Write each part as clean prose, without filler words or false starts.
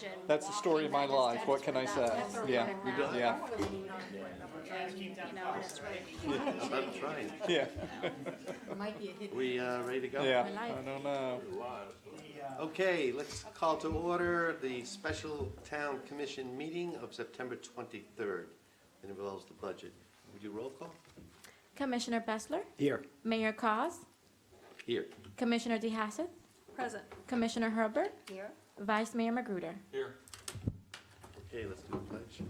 imagine. That's the story of my walking that life. What can I distance say? for that Yeah, amount. yeah, You know, and it's really I'm trying. yeah, Might be a hidden. We ready to go? yeah. I don't know. Okay, let's call to order the special town commission meeting of September 23rd. It involves the budget. Would you roll call? Commissioner Bessler, Here. Mayor Cos, Here. Commissioner DeHassett, Present. Commissioner Herbert, Here. Vice Mayor Magruder. Okay, let's do a pledge.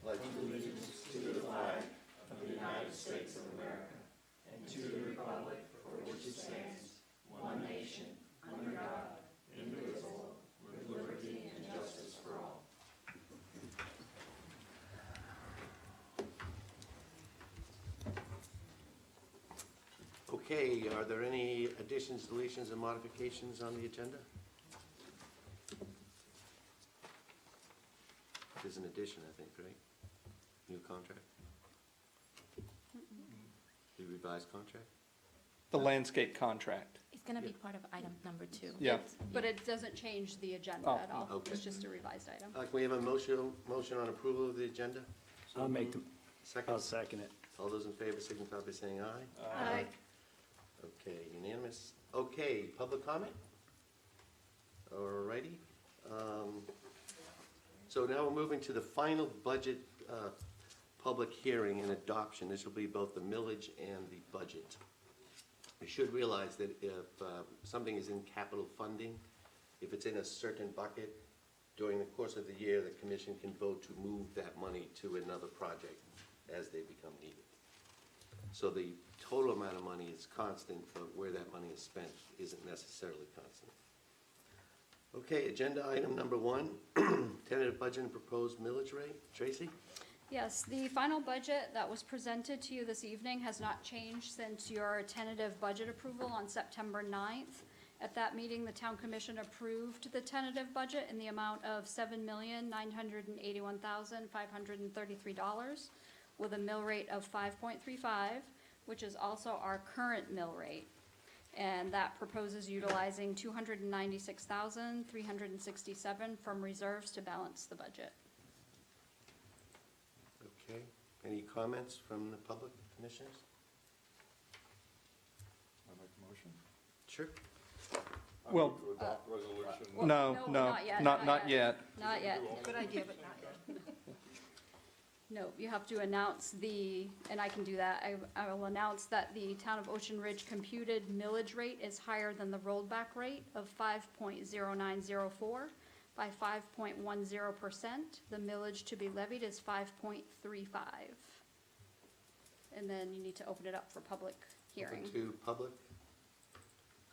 Pledge allegiance to the flag of the United States of America and to the republic for which it stands, one nation, under God, indivisible, with liberty and justice for all. Okay, are there any additions, deletions, and modifications on the agenda? There's an addition, I think, right? New contract? The revised contract? The landscape contract. It's going to be part of item number 2. Yeah. But it doesn't change the agenda Oh, at all. okay. It's just a revised item. Can we have a motion on approval of the agenda? I'll make the, Second? I'll second it. All those in favor signify by saying aye. Aye. Okay, unanimous. Okay, public comment? All righty. So now we're moving to the final budget public hearing and adoption. This will be both the millage and the budget. You should realize that if something is in capital funding, if it's in a certain bucket, during the course of the year, the commission can vote to move that money to another project as they become needed. So the total amount of money is constant, but where that money is spent isn't necessarily constant. Okay, agenda item number 1, tentative budget and proposed millage rate. Tracy? Yes, the final budget that was presented to you this evening has not changed since your tentative budget approval on September 9th. At that meeting, the town commission approved the tentative budget in the amount of $7,981,533 with a mill rate of 5.35, which is also our current mill rate. And that proposes utilizing $296,367 from reserves to balance the budget. Okay, any comments from the public commissioners? I make a motion? Sure. I Well- move to adopt resolution. Well, No, no, no, not yet, not not yet. Not yet. Good idea, but not yet. No, you have to announce and I can do that, I will announce that the town of Ocean Ridge computed millage rate is higher than the rollback rate of 5.0904 by 5.10%. The millage to be levied is 5.35. And then you need to open it up for public hearing. Open to public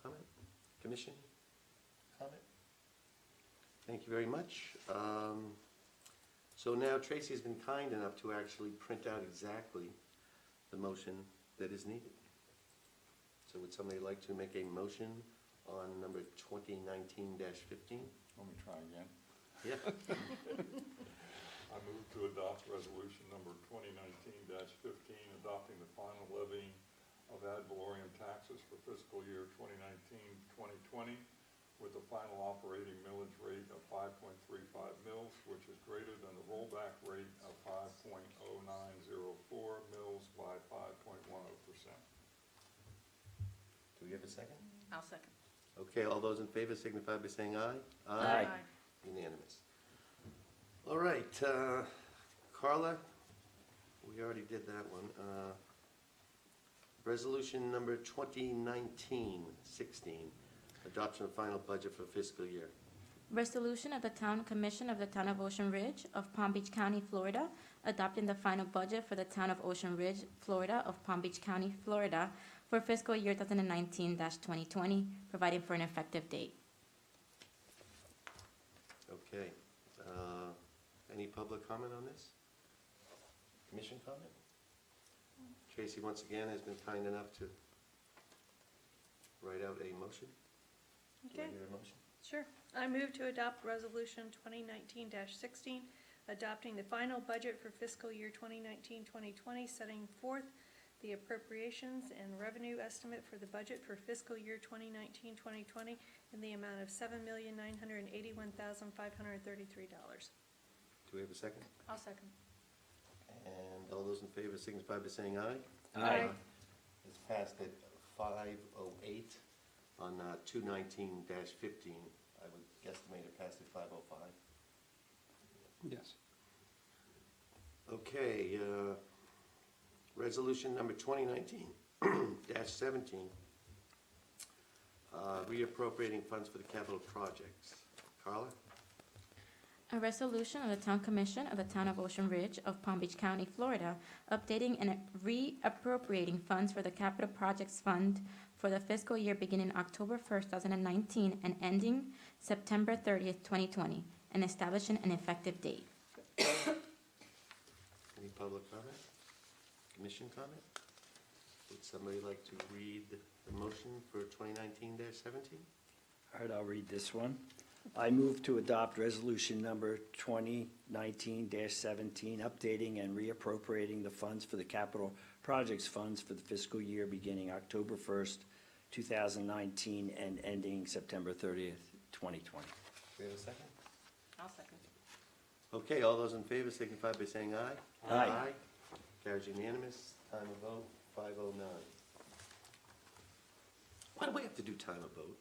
comment? Commission comment? Thank you very much. So now Tracy's been kind enough to actually print out exactly the motion that is needed. So would somebody like to make a motion on number 2019-15? Let me try again. Yeah. I move to adopt resolution number 2019-15, adopting the final levying of ad valorem taxes for fiscal year 2019-2020 with the final operating millage rate of 5.35 mils, which is greater than the rollback rate of 5.0904 mils by 5.10%. Do we have a second? I'll second. Okay, all those in favor signify by saying aye. Aye. Unanimous. All right, Carla, we already did that one. Resolution number 2019-16, adoption of final budget for fiscal year. Resolution of the Town Commission of the Town of Ocean Ridge of Palm Beach County, Florida, adopting the final budget for the Town of Ocean Ridge, Florida of Palm Beach County, Florida for fiscal year 2019-2020, providing for an effective date. Okay. Any public comment on this? Commission comment? Tracy, once again, has been kind enough to write out a motion. Do I Okay, hear a motion? sure. I move to adopt Resolution 2019-16, adopting the final budget for fiscal year 2019-2020, setting forth the appropriations and revenue estimate for the budget for fiscal year 2019-2020 in the amount of $7,981,533. Do we have a second? I'll second. And all those in favor signify by saying aye. Aye. It's passed at 5:08 on 219-15. I would guesstimate it passed at 5:05. Yes. Okay, resolution number 2019-17, reappropriating funds for the capital projects. Carla? A resolution of the Town Commission of the Town of Ocean Ridge of Palm Beach County, Florida, updating and reappropriating funds for the Capital Projects Fund for the fiscal year beginning October 1st, 2019, and ending September 30th, 2020, and establishing an effective date. Any public comment? Commission comment? Would somebody like to read the motion for 2019-17? All right, I'll read this one. I move to adopt resolution number 2019-17, updating and reappropriating the funds for the capital projects funds for the fiscal year beginning October 1st, 2019, and ending September 30th, 2020. Do we have a second? I'll second. Okay, all those in favor signify by saying aye. Aye. Carries unanimous. Time of vote, 5:09. Why do we have to do time of vote?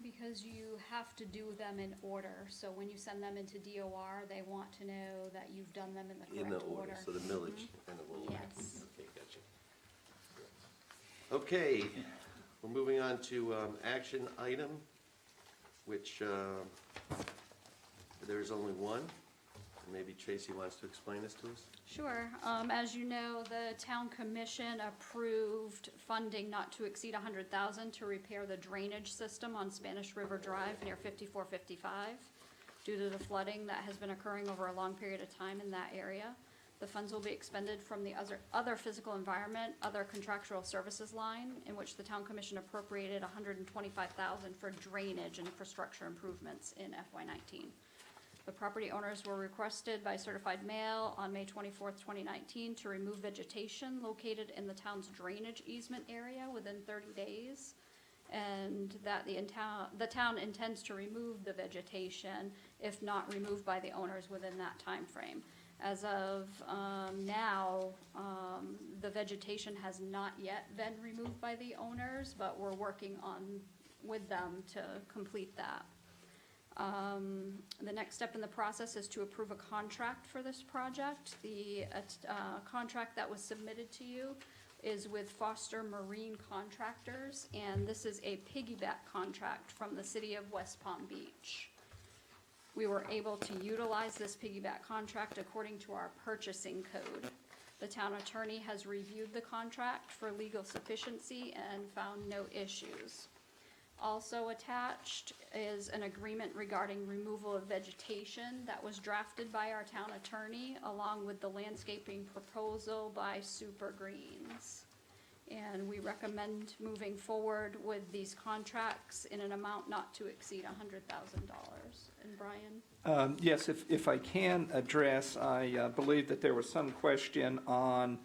Because you have to do them in order, so when you send them into DOR, they want to know that you've done them in the In the correct order, order. so the millage and the roll. Yes. Okay, gotcha. Okay, we're moving on to action item, which there is only one. Maybe Tracy wants to explain this to us? Sure. As you know, the town commission approved funding not to exceed $100,000 to repair the drainage system on Spanish River Drive near 5455 due to the flooding that has been occurring over a long period of time in that area. The funds will be expended from the other physical environment, other contractual services line, in which the town commission appropriated $125,000 for drainage and infrastructure improvements in FY19. The property owners were requested by certified mail on May 24th, 2019 to remove vegetation located in the town's drainage easement area within 30 days. And that the town intends to remove the vegetation if not removed by the owners within that time frame. As of now, the vegetation has not yet been removed by the owners, but we're working on with them to complete that. The next step in the process is to approve a contract for this project. The contract that was submitted to you is with Foster Marine Contractors, and this is a piggyback contract from the city of West Palm Beach. We were able to utilize this piggyback contract according to our purchasing code. The town attorney has reviewed the contract for legal sufficiency and found no issues. Also attached is an agreement regarding removal of vegetation that was drafted by our town attorney along with the landscaping proposal by Super Greens. And we recommend moving forward with these contracts in an amount not to exceed $100,000. And Brian? Yes, if I can address, I believe that there was some question on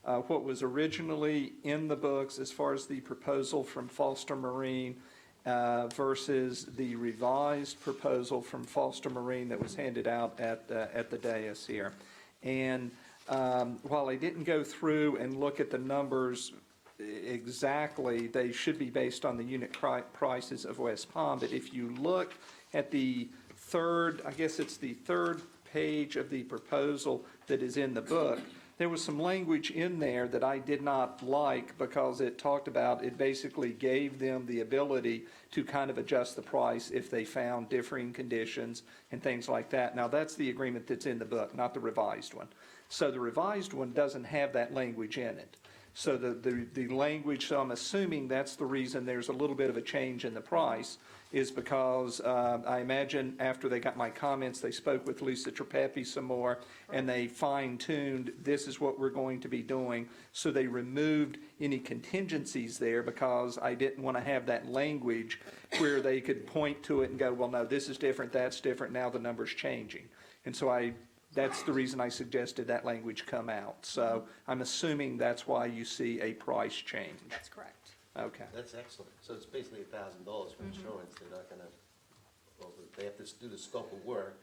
what was originally in the books as far as the proposal from Foster Marine versus the revised proposal from Foster Marine that was handed out at the dais here. And while I didn't go through and look at the numbers exactly, they should be based on the unit prices of West Palm. But if you look at the third, I guess it's the third page of the proposal that is in the book, there was some language in there that I did not like because it talked about, it basically gave them the ability to kind of adjust the price if they found differing conditions and things like that. Now, that's the agreement that's in the book, not the revised one. So the revised one doesn't have that language in it. So the language, so I'm assuming that's the reason there's a little bit of a change in the price, is because I imagine after they got my comments, they spoke with Lisa Trepepi some more, and they fine-tuned, this is what we're going to be doing. So they removed any contingencies there because I didn't want to have that language where they could point to it and go, well, no, this is different, that's different, now the number's changing. And so I That's the reason I suggested that language come out. So I'm assuming that's why you see a price change. That's correct. Okay. That's excellent. So it's basically $1,000 for insurance. They're not gonna, well, they have to do the scope of work,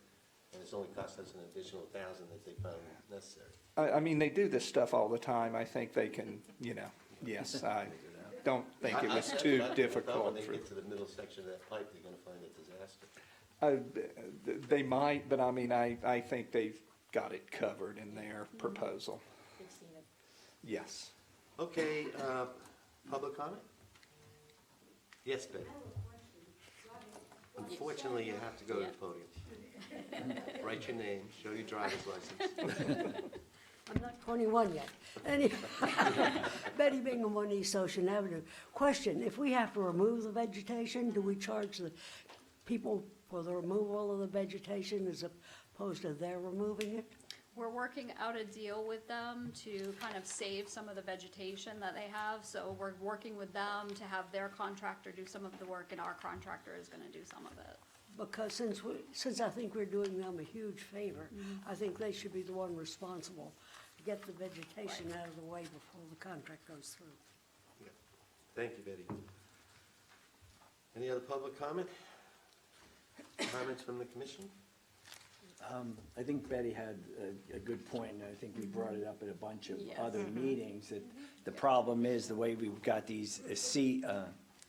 and it's only cost us an additional $1,000 that they found necessary. I mean, they do this stuff all the time. I think they can, yes, I don't think it was That's too what I thought. When difficult they for. get to the middle section of that pipe, they're gonna find a disaster. They might, but I mean, I think they've got it covered in their proposal. We've seen it. Yes. Okay, public comment? Yes, Betty? Unfortunately, you have to go to the podium. Write your name, show your driver's license. I'm not 21 yet. Anyway, Betty Bingham, 1 East Ocean Avenue. Question, if we have to remove the vegetation, do we charge the people for the removal of the vegetation as opposed to their removing it? We're working out a deal with them to kind of save some of the vegetation that they have. So we're working with them to have their contractor do some of the work, and our contractor is gonna do some of it. Because since I think we're doing them a huge favor, I think they should be the one responsible to get the vegetation out of the way before the contract goes through. Thank you, Betty. Any other public comment? Comments from the commission? I think Betty had a good point, and I think we brought it up at a bunch of Yes. other meetings, that the problem is the way we've got these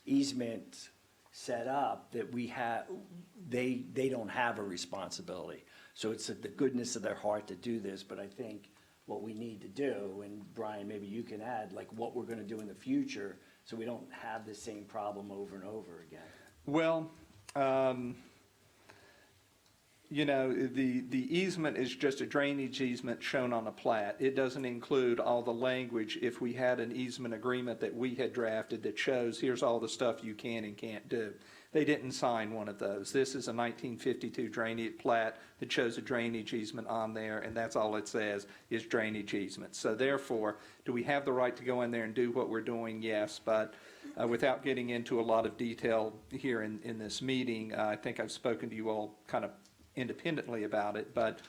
easements set up, that they don't have a responsibility. So it's the goodness of their heart to do this, but I think what we need to do, and Brian, maybe you can add, like what we're gonna do in the future, so we don't have the same problem over and over again. Well, the easement is just a drainage easement shown on a plat. It doesn't include all the language if we had an easement agreement that we had drafted that shows here's all the stuff you can and can't do. They didn't sign one of those. This is a 1952 drainage plat that shows a drainage easement on there, and that's all it says is drainage easement. So therefore, do we have the right to go in there and do what we're doing? Yes, but without getting into a lot of detail here in this meeting, I think I've spoken to you all kind of independently about it, but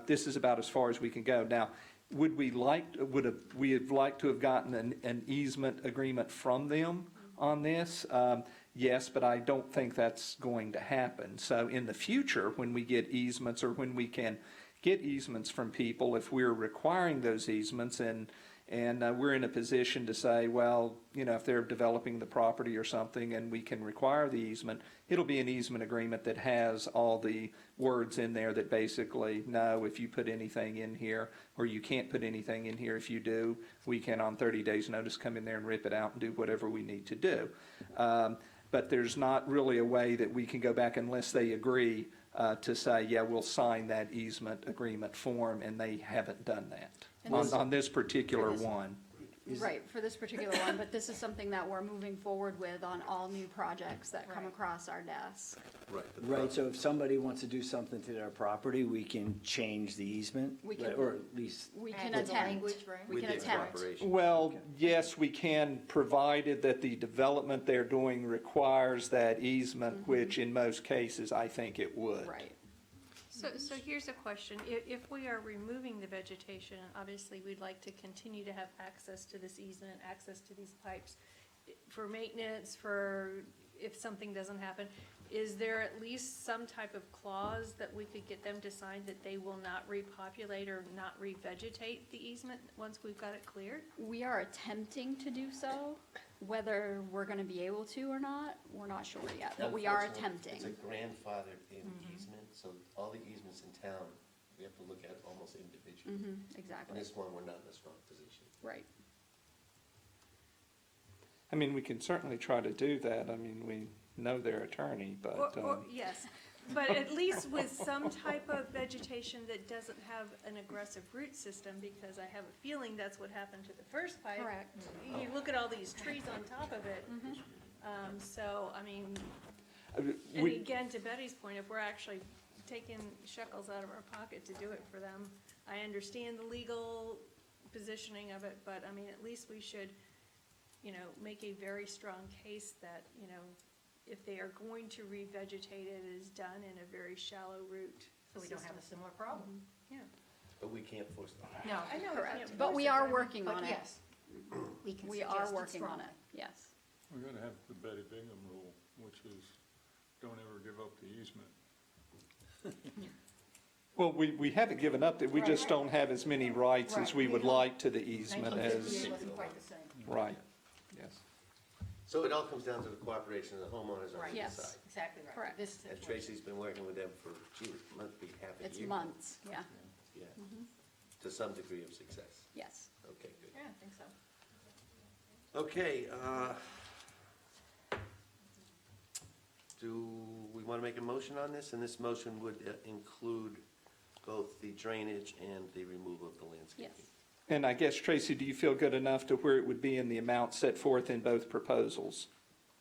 this is about as far as we can go. Now, would we have liked to have gotten an easement agreement from them on this? Yes, but I don't think that's going to happen. So in the future, when we get easements or when we can get easements from people, if we're requiring those easements and we're in a position to say, well, if they're developing the property or something and we can require the easement, it'll be an easement agreement that has all the words in there that basically, no, if you put anything in here, or you can't put anything in here, if you do, we can on 30 days notice come in there and rip it out and do whatever we need to do. But there's not really a way that we can go back unless they agree to say, yeah, we'll sign that easement agreement form, and they haven't done that And this- on this particular one. Right, for this particular one, but this is something that we're moving forward with on all new projects that come Right. across our desk. Right. Right, so if somebody wants to do something to their property, we can change the easement? We can- Or at least, We Add can to the attempt, language, right? we With can the attempt. cooperation. Well, yes, we can, provided that the development they're doing requires that easement, which in most cases, I think it would. Right. So here's a question. If we are removing the vegetation, obviously we'd like to continue to have access to this easement, access to these pipes for maintenance, for if something doesn't happen. Is there at least some type of clause that we could get them to sign that they will not repopulate or not revegetate the easement once we've got it cleared? We are attempting to do so. Whether we're gonna be able to or not, we're not sure yet, but we are Unfortunately, attempting. It's a grandfathered in easement, so all the easements in town, we have to look at almost individually. And Exactly, this one, we're not in a strong position. right. I mean, we can certainly try to do that. I mean, we know their attorney, but, Yes, but at least with some type of vegetation that doesn't have an aggressive root system, because I have a feeling that's what happened to the first pipe. Correct. You look at all these trees on top of it. So, I mean, and we, again, to Betty's point, if we're actually taking shekels out of our pocket to do it for them, I understand the legal positioning of it, but I mean, at least we should, make a very strong case that, if they are going to revegetate it, it is done in a very shallow root, So we don't have a similar problem. Yeah. But we can't force them. No. I know, Correct, but we are working on But it. yes, we can We suggest are it working on strongly. it, yes. We're gonna have the Betty Bingham rule, which is don't ever give up the easement. Well, we haven't given up, that we just don't have as many rights as Right. we would like to the easement as, 1958 wasn't quite the same. right, yes. So it all comes down to the cooperation of the homeowners on Right. either Yes. side. Exactly right. Correct. This is And it. Tracy's been working with them for, gee, it must be half a year. It's months, yeah, Yeah, to some degree of success. yes. Okay, good. Yeah, I think so. Okay, do we want to make a motion on this? And this motion would include both the drainage and the removal of the landscaping. Yes. And I guess, Tracy, do you feel good enough to where it would be in the amount set forth in both proposals?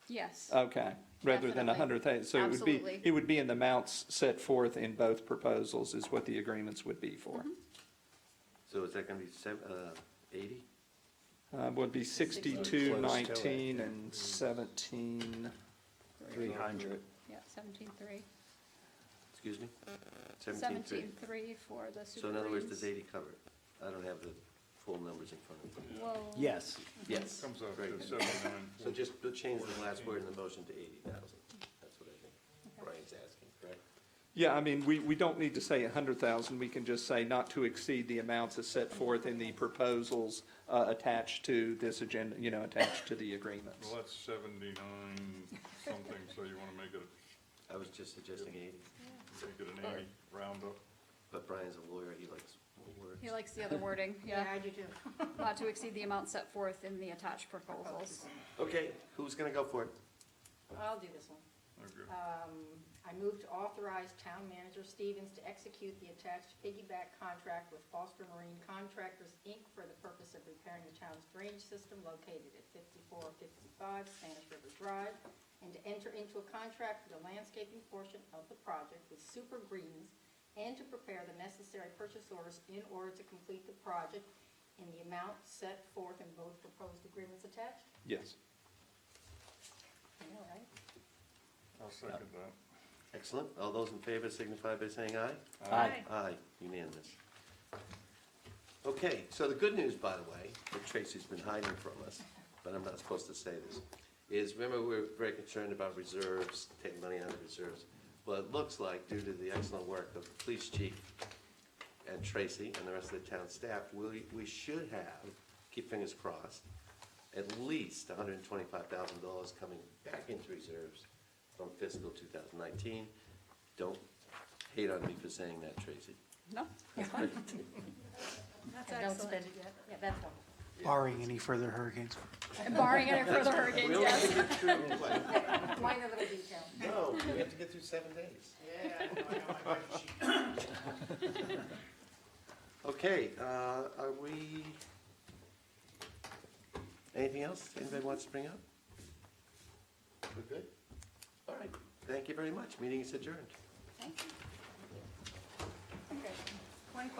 Yes, Okay, rather than Definitely. 100,000, so Absolutely. it would be in the amounts set forth in both proposals is what the agreements would be for. So is that going to be 80? Would be 6219 and 300. yeah, 17.3. Excuse me? 17.3. 17.3 for the super So in other words, does greens. 80 cover it? I don't have the full numbers in front of me. Whoa. Yes, Yes. Comes out Very to good. 79. So just change the last word in the motion to 80,000. That's what I think Brian's asking, correct? Yeah, I mean, we don't need to say 100,000, we can just say not to exceed the amounts as set forth in the proposals attached to this agenda, attached to the agreements. Well, that's 79 something, so you wanna make it, I was just suggesting 80, make it an 80 round up. but Brian's a lawyer, he likes more words. He likes the other wording, Yeah, yeah. I do too. Not to exceed the amount set forth in the attached proposals. Okay, who's going to go for it? I'll do this one. Okay. I move to authorize Town Manager Stevens to execute the attached piggyback contract with Foster Marine Contractors, Inc. for the purpose of repairing the town's drainage system located at 5455 Spanish River Drive, and to enter into a contract for the landscaping portion of the project with Super Greens, and to prepare the necessary purchase orders in order to complete the project in the amount set forth in both proposed agreements attached. Yes. All right. I'll second that. Excellent. All those in favor signify by saying aye. Aye. Aye, unanimous. Okay, so the good news, by the way, that Tracy's been hiding from us, but I'm not supposed to say this, is remember we were very concerned about reserves, taking money out of reserves. Well, it looks like due to the excellent work of the police chief and Tracy and the rest of the town staff, we should have, keep fingers crossed, at least $125,000 coming back into reserves from fiscal 2019. Don't hate on me for saying that, Tracy. No, that's fine. That's And don't excellent. spend it yet. Yeah, that's one. barring any further hurricanes. Barring any further hurricanes, We only yes. get through, what? Minor little detail. No, we have to get through 7 days. Okay, are we, anything else anybody wants to bring up? We're good? All right, thank you very much. Meeting is adjourned. Thank you. Okay. One question.